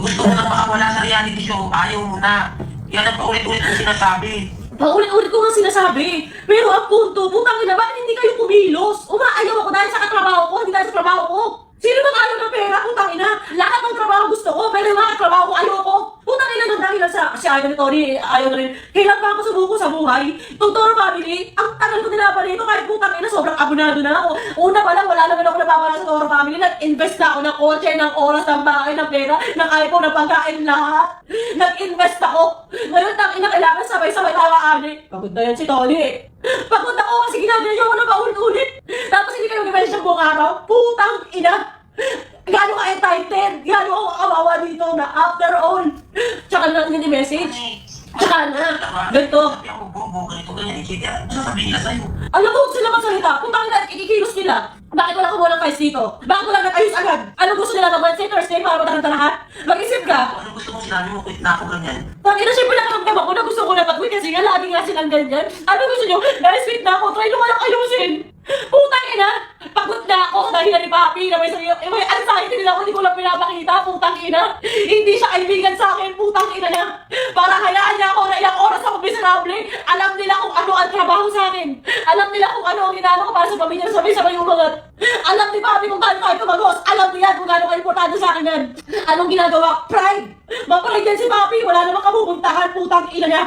gusto mo na makawala sa reality show, ayaw mo na. Yan ang paulit-ulit ko sinasabi. Paulit-ulit ko nga sinasabi. Pero ang punto, putang ina, bakit hindi kayo kumilos? Umaayaw ako dahil sa katrabaho ko, hindi dahil sa trabaho ko. Sino bang ayaw ng pera, putang ina? Lahat ng trabaho gusto ko, pero yung mga trabaho ko ayaw ko. Putang ina ng dahilan sa kasi ayaw ni Tony, ayaw na rin. Kailan pa ako sumuko sa buhay? Itong Toro family, ang tagal ko nilaban nito kahit putang ina, sobrang abonado na ako. Una pa lang, wala naman ako napapala sa Toro family. Nag-invest na ako ng kotse, ng oras, ng bahay, ng pera, ng iPhone, ng pagkain, lahat. Nag-invest ako. Ngayon, tang ina, kailangan sabay-sabay tawa-ani. Pagod na yan si Tony. Pagod ako kasi ginagawa ko na paulit-ulit. Tapos hindi kayo nag-message ng buong araw. Putang ina. Gano'n ka entitled? Gano'n ako kawawa dito na after all. Tsaka na message. Tsaka na. Ganito. Sabi ako, buo ganito, ganyan, ikita. Ano sabihin na sa'yo? Alam mo sila magsalita. Kung bakit ikikilos nila. Bakit wala kumuha ng files dito? Bakit wala nag-ayos agad? Ano gusto nila na Wednesday, Thursday para mataganda lahat? Mag-isip ka. Ano gusto mo sinabi mo, quit na ako ganyan? Tangina, siyempre nakaramdam ako na gusto ko na mag-quit kasi nga lagi nga silang ganyan. Ano gusto nyo? Dahil sweet na ako, try nyo kayong ayusin. Putang ina, pagod na ako dahil ni Papi na may sarili. May anxiety nila ako, hindi ko lang pinapakita. Putang ina, hindi siya kaibigan sa akin. Putang ina niya. Para hayaan niya ako na ilang oras ako miserable. Alam nila kung ano ang trabaho sa akin. Alam nila kung ano ang ginagawa ko para sa pamilya. Sabay-sabay yung mga. Alam ni Papi kung paano tayo tumagos. Alam niya kung gaano ka-importante sa akin yan. Anong ginagawa? Pride. Ma-pride yan si Papi. Wala namang kapupuntahan. Putang ina niya.